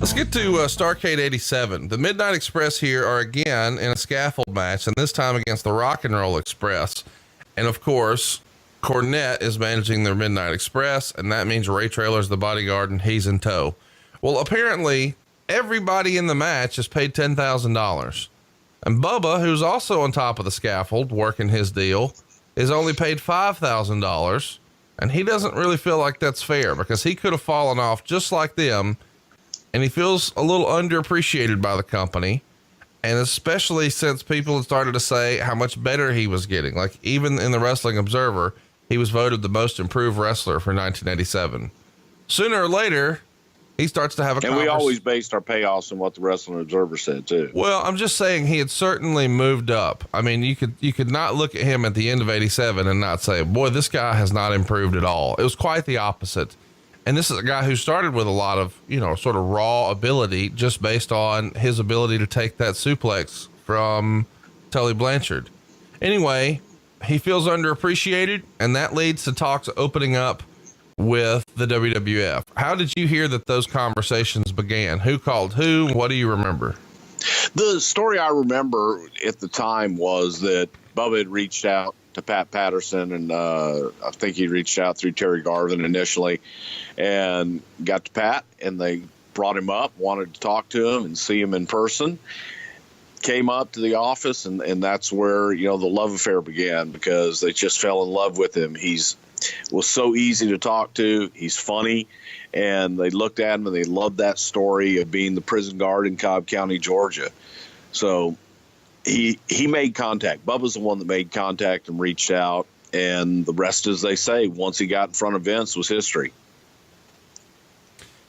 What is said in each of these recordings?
Let's get to Starrcade 87. The Midnight Express here are again in a scaffold match, and this time against the Rock and Roll Express. And of course, Cornette is managing their Midnight Express, and that means Ray Traylor's the bodyguard and he's in tow. Well, apparently everybody in the match is paid $10,000. And Bubba, who's also on top of the scaffold working his deal, is only paid $5,000. And he doesn't really feel like that's fair because he could have fallen off just like them. And he feels a little underappreciated by the company. And especially since people had started to say how much better he was getting. Like even in the Wrestling Observer, he was voted the most improved wrestler for 1987. Sooner or later, he starts to have a And we always based our payoffs on what the Wrestling Observer said too. Well, I'm just saying he had certainly moved up. I mean, you could not look at him at the end of 87 and not say, boy, this guy has not improved at all. It was quite the opposite. And this is a guy who started with a lot of, sort of raw ability just based on his ability to take that suplex from Tully Blanchard. Anyway, he feels underappreciated, and that leads to talks opening up with the WWF. How did you hear that those conversations began? Who called who? What do you remember? The story I remember at the time was that Bubba had reached out to Pat Patterson, and I think he reached out through Terry Garvin initially and got to Pat, and they brought him up, wanted to talk to him and see him in person. Came up to the office, and that's where, the love affair began because they just fell in love with him. Was so easy to talk to. He's funny, and they looked at him and they loved that story of being the prison guard in Cobb County, Georgia. So he made contact. Bubba's the one that made contact and reached out, and the rest, as they say, once he got in front of Vince, was history.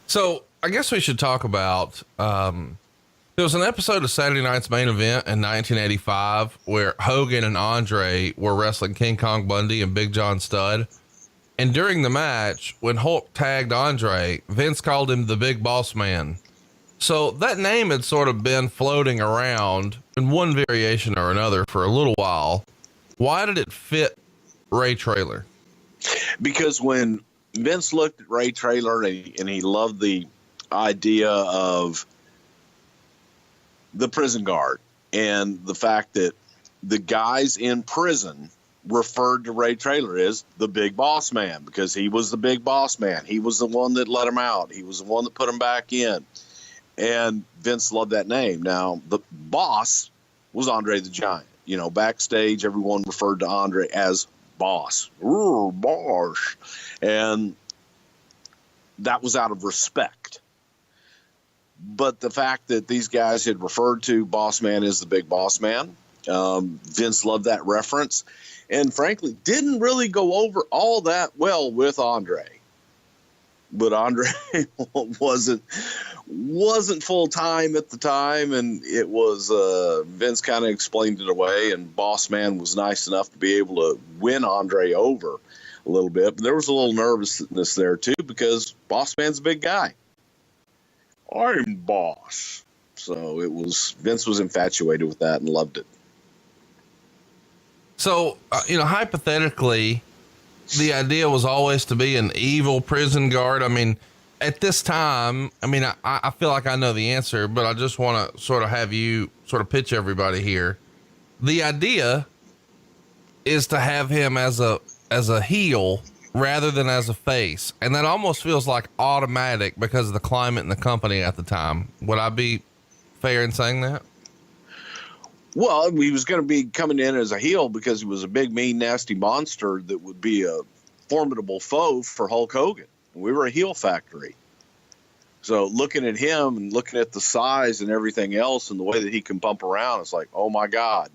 So I guess we should talk about, there was an episode of Saturday Night's Main Event in 1985 where Hogan and Andre were wrestling King Kong Bundy and Big John Studd. And during the match, when Hulk tagged Andre, Vince called him the Big Bossman. So that name had sort of been floating around in one variation or another for a little while. Why did it fit Ray Traylor? Because when Vince looked at Ray Traylor and he loved the idea of the prison guard and the fact that the guys in prison referred to Ray Traylor as the Big Boss Man because he was the Big Boss Man. He was the one that let him out. He was the one that put him back in. And Vince loved that name. Now, the boss was Andre the Giant. Backstage, everyone referred to Andre as Boss. Ooh, boss. And that was out of respect. But the fact that these guys had referred to Boss Man as the Big Boss Man, Vince loved that reference, and frankly, didn't really go over all that well with Andre. But Andre wasn't full time at the time, and it was Vince kind of explained it away, and Boss Man was nice enough to be able to win Andre over a little bit. But there was a little nervousness there too because Boss Man's a big guy. I'm boss. So Vince was infatuated with that and loved it. So, hypothetically, the idea was always to be an evil prison guard. I mean, at this time, I feel like I know the answer, but I just want to sort of have you sort of pitch everybody here. The idea is to have him as a heel rather than as a face. And that almost feels like automatic because of the climate in the company at the time. Would I be fair in saying that? Well, he was going to be coming in as a heel because he was a big, mean, nasty monster that would be a formidable foe for Hulk Hogan. We were a heel factory. So looking at him and looking at the size and everything else and the way that he can bump around, it's like, oh my God,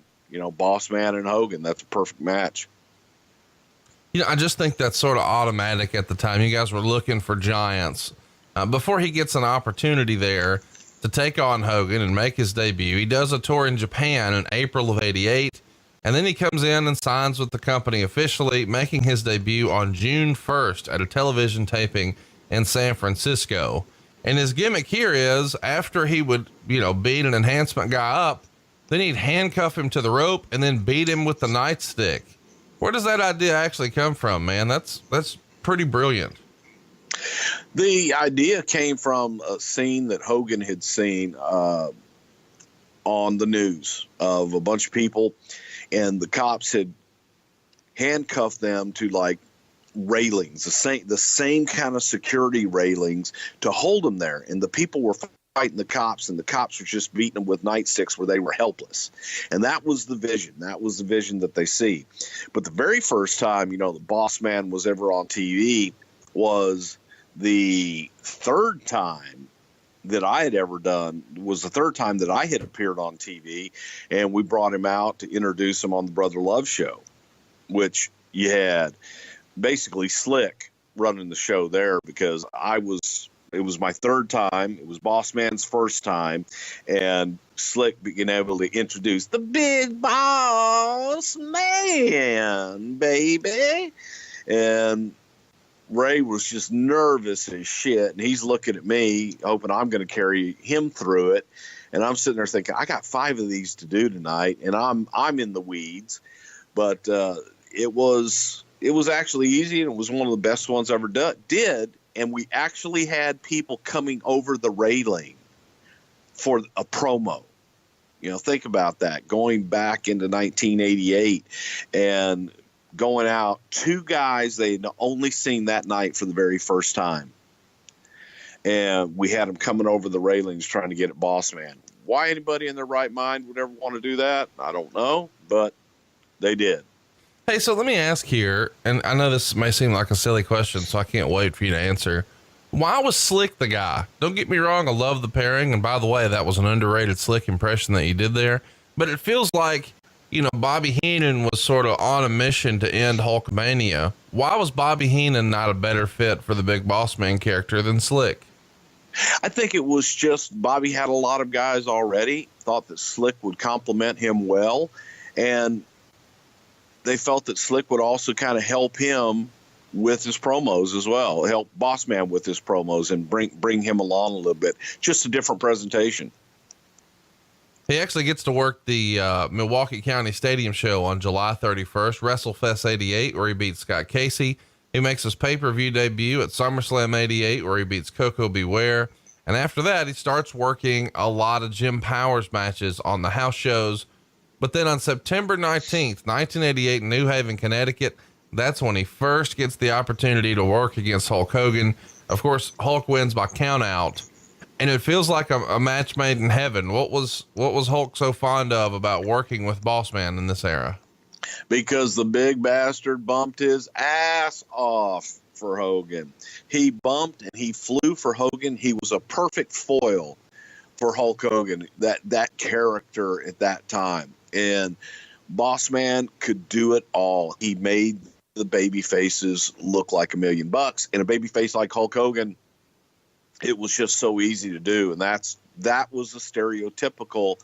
Boss Man and Hogan, that's a perfect match. I just think that's sort of automatic at the time. You guys were looking for giants. Before he gets an opportunity there to take on Hogan and make his debut, he does a tour in Japan in April of 88. And then he comes in and signs with the company officially, making his debut on June 1st at a television taping in San Francisco. And his gimmick here is after he would, beat an enhancement guy up, then he'd handcuff him to the rope and then beat him with the nightstick. Where does that idea actually come from, man? That's pretty brilliant. The idea came from a scene that Hogan had seen on the news of a bunch of people, and the cops had handcuffed them to like railings, the same kind of security railings to hold them there. And the people were fighting the cops, and the cops were just beating them with nightsticks where they were helpless. And that was the vision. That was the vision that they see. But the very first time, the Boss Man was ever on TV was the third time that I had ever done, was the third time that I had appeared on TV, and we brought him out to introduce him on the Brother Love show, which you had basically Slick running the show there, because it was my third time. It was Boss Man's first time, and Slick being able to introduce the Big Boss Man, baby. And Ray was just nervous as shit, and he's looking at me, hoping I'm going to carry him through it. And I'm sitting there thinking, I got 5 of these to do tonight, and I'm in the weeds. But it was actually easy, and it was one of the best ones I ever did. And we actually had people coming over the railing for a promo. Think about that, going back into 1988 and going out, 2 guys they had only seen that night for the very first time. And we had them coming over the railings trying to get at Boss Man. Why anybody in their right mind would ever want to do that, I don't know, but they did. Hey, so let me ask here, and I know this may seem like a silly question, so I can't wait for you to answer. Why was Slick the guy? Don't get me wrong, I love the pairing, and by the way, that was an underrated Slick impression that you did there. But it feels like, Bobby Heenan was sort of on a mission to end Hulkamania. Why was Bobby Heenan not a better fit for the Big Boss Man character than Slick? I think it was just Bobby had a lot of guys already, thought that Slick would complement him well, and they felt that Slick would also kind of help him with his promos as well, help Boss Man with his promos and bring him along a little bit. Just a different presentation. He actually gets to work the Milwaukee County Stadium show on July 31st, WrestleFest 88, where he beats Scott Casey. He makes his pay-per-view debut at SummerSlam 88, where he beats Coco Beware. And after that, he starts working a lot of Jim Powers matches on the house shows. But then on September 19th, 1988 in New Haven, Connecticut, that's when he first gets the opportunity to work against Hulk Hogan. Of course, Hulk wins by count out, and it feels like a match made in heaven. What was Hulk so fond of about working with Boss Man in this era? Because the big bastard bumped his ass off for Hogan. He bumped and he flew for Hogan. He was a perfect foil for Hulk Hogan, that character at that time. And Boss Man could do it all. He made the baby faces look like $1 million, and a baby face like Hulk Hogan, it was just so easy to do. And that was the stereotypical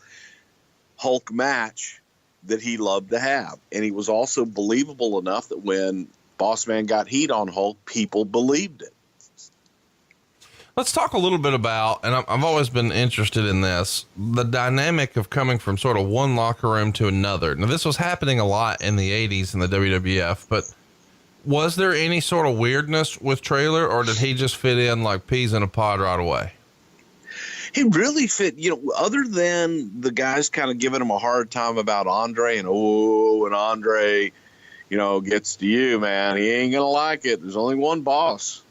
Hulk match that he loved to have. And he was also believable enough that when Boss Man got heat on Hulk, people believed it. Let's talk a little bit about, and I've always been interested in this, the dynamic of coming from sort of one locker room to another. Now, this was happening a lot in the 80s in the WWF, but was there any sort of weirdness with Traylor, or did he just fit in like peas in a pod right away? He really fit, other than the guys kind of giving him a hard time about Andre, and Andre, gets to you, man, he ain't going to like it. There's only one boss.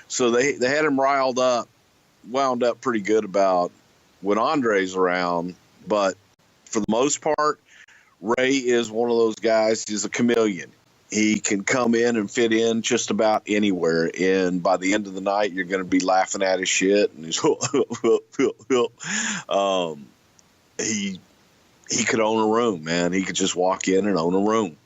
So they had him wound up pretty good about when Andre's around. But for the most part, Ray is one of those guys. He's a chameleon. He can come in and fit in just about anywhere. And by the end of the night, you're going to be laughing at his shit. And he's, he could own a room, man. He could just walk in and own a room.